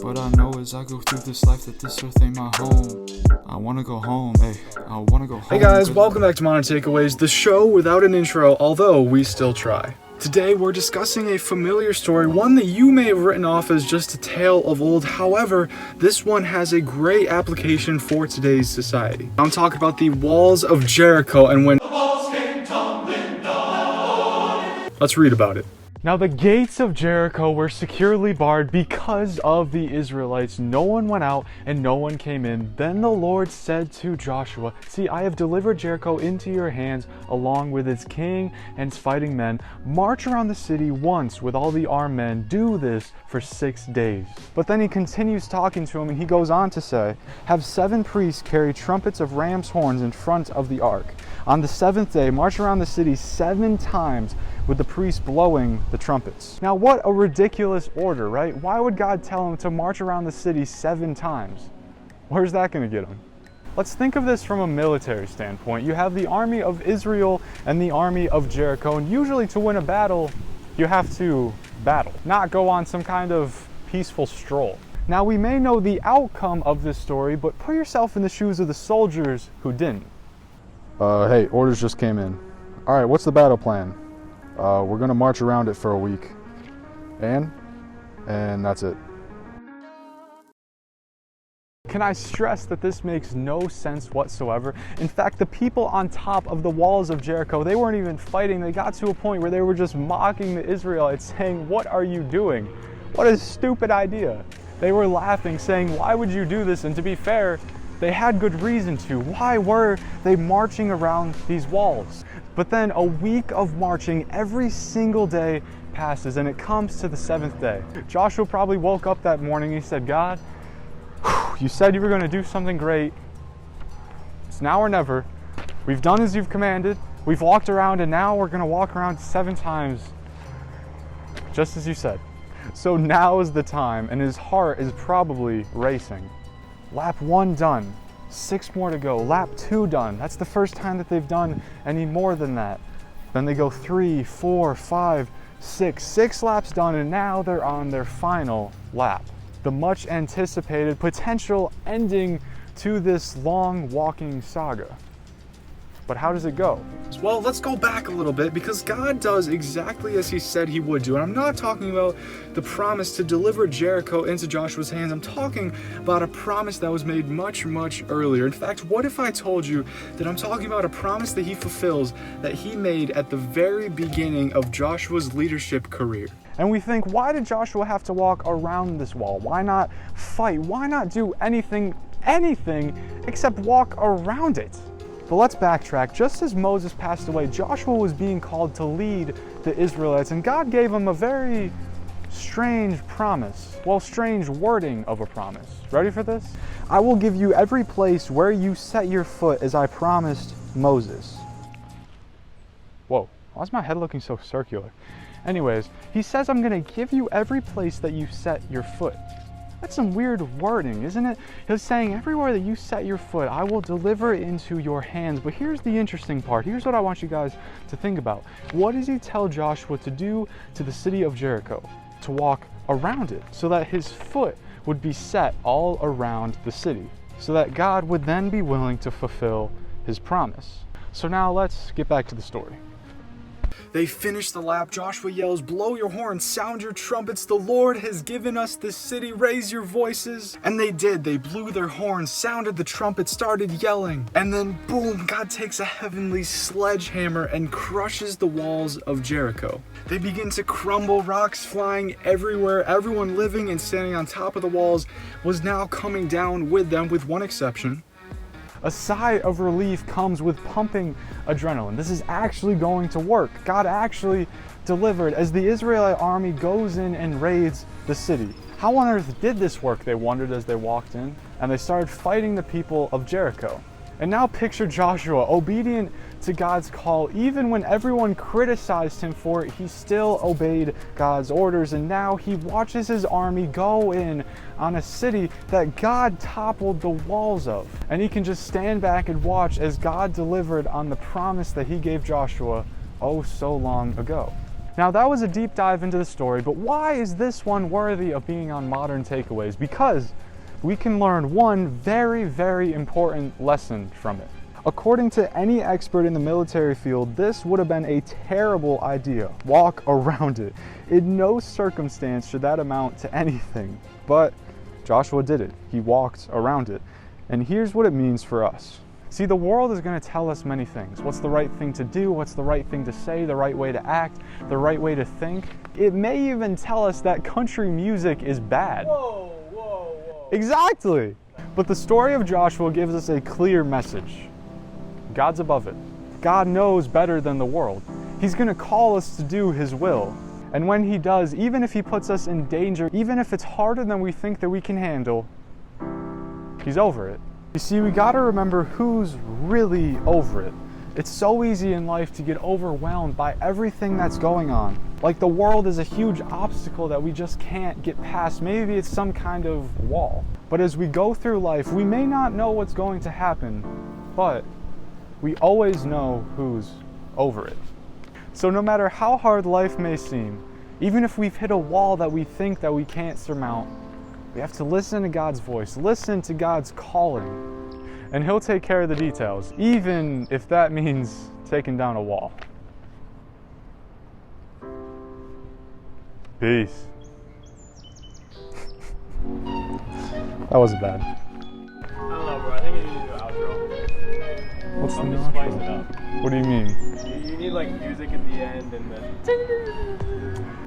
But I know as I go through this life that this earth ain't my home. I wanna go home, I wanna go home. Hey guys, welcome back to Modern Takeaways, the show without an intro, although we still try. Today we're discussing a familiar story, one that you may have written off as just a tale of old. However, this one has a great application for today's society. I'm talking about the walls of Jericho and when the walls came tumbling down. Let's read about it. Now the gates of Jericho were securely barred because of the Israelites. No one went out and no one came in. Then the Lord said to Joshua, "See, I have delivered Jericho into your hands, along with its king and its fighting men. March around the city once with all the armed men. Do this for 6 days." But then he continues talking to him and he goes on to say, "Have 7 priests carry trumpets of ram's horns in front of the ark. On the 7th day, march around the city 7 times with the priests blowing the trumpets." Now what a ridiculous order, right? Why would God tell him to march around the city 7 times? Where's that going to get him? Let's think of this from a military standpoint. You have the army of Israel and the army of Jericho, and usually to win a battle, you have to battle, not go on some kind of peaceful stroll. Now we may know the outcome of this story, but put yourself in the shoes of the soldiers who didn't. Hey, orders just came in. All right, what's the battle plan? We're gonna march around it for a week. And that's it. Can I stress that this makes no sense whatsoever? In fact, the people on top of the walls of Jericho, they weren't even fighting. They got to a point where they were just mocking the Israelites, saying, "What are you doing? What a stupid idea." They were laughing, saying, "Why would you do this?" And to be fair, they had good reason to. Why were they marching around these walls? But then a week of marching every single day passes and it comes to the 7th day. Joshua probably woke up that morning and he said, "God, you said you were going to do something great. It's now or never. We've done as you've commanded. We've walked around and now we're going to walk around 7 times, just as you said." So now is the time, and his heart is probably racing. Lap 1 done, 6 more to go. Lap 2 done. That's the first time that they've done any more than that. Then they go 3, 4, 5, 6. 6 laps done, and now they're on their final lap. The much anticipated potential ending to this long walking saga. But how does it go? Well, let's go back a little bit because God does exactly as he said he would do. And I'm not talking about the promise to deliver Jericho into Joshua's hands. I'm talking about a promise that was made much, much earlier. In fact, what if I told you that I'm talking about a promise that he fulfills that he made at the very beginning of Joshua's leadership career? And we think, why did Joshua have to walk around this wall? Why not fight? Why not do anything except walk around it? But let's backtrack. Just as Moses passed away, Joshua was being called to lead the Israelites, and God gave him a very strange promise. Well, strange wording of a promise. Ready for this? "I will give you every place where you set your foot as I promised Moses." Whoa, why is my head looking so circular? Anyways, he says, "I'm going to give you every place that you set your foot." That's some weird wording, isn't it? He's saying everywhere that you set your foot, I will deliver it into your hands. But here's the interesting part. Here's what I want you guys to think about. What does he tell Joshua to do to the city of Jericho? To walk around it so that his foot would be set all around the city, so that God would then be willing to fulfill his promise. So now let's get back to the story. They finish the lap. Joshua yells, "Blow your horns, sound your trumpets. The Lord has given us this city. Raise your voices." And they did. They blew their horns, sounded the trumpet, started yelling. And then boom, God takes a heavenly sledgehammer and crushes the walls of Jericho. They begin to crumble, rocks flying everywhere. Everyone living and standing on top of the walls was now coming down with them, with one exception. A sigh of relief comes with pumping adrenaline. This is actually going to work. God actually delivered as the Israelite army goes in and raids the city. How on earth did this work, they wondered as they walked in, and they started fighting the people of Jericho. And now picture Joshua, obedient to God's call. Even when everyone criticized him for it, he still obeyed God's orders. And now he watches his army go in on a city that God toppled the walls of. And he can just stand back and watch as God delivered on the promise that he gave Joshua oh so long ago. Now that was a deep dive into the story, but why is this one worthy of being on Modern Takeaways? Because we can learn one very, very important lesson from it. According to any expert in the military field, this would have been a terrible idea. Walk around it. In no circumstance should that amount to anything. But Joshua did it. He walked around it. And here's what it means for us. See, the world is going to tell us many things. What's the right thing to do? What's the right thing to say? The right way to act? The right way to think? It may even tell us that country music is bad. Whoa, whoa, whoa. Exactly. But the story of Joshua gives us a clear message. God's above it. God knows better than the world. He's going to call us to do His will. And when He does, even if He puts us in danger, even if it's harder than we think that we can handle, He's over it. You see, we got to remember who's really over it. It's so easy in life to get overwhelmed by everything that's going on. Like the world is a huge obstacle that we just can't get past. Maybe it's some kind of wall. But as we go through life, we may not know what's going to happen, but we always know who's over it. So no matter how hard life may seem, even if we've hit a wall that we think that we can't surmount, we have to listen to God's voice, listen to God's calling, and He'll take care of the details, even if that means taking down a wall. Peace. That wasn't bad. I don't know, bro. I think you need to do an outro. What's the Something to spice it outro? up. What do you mean? You need like music at the end and then.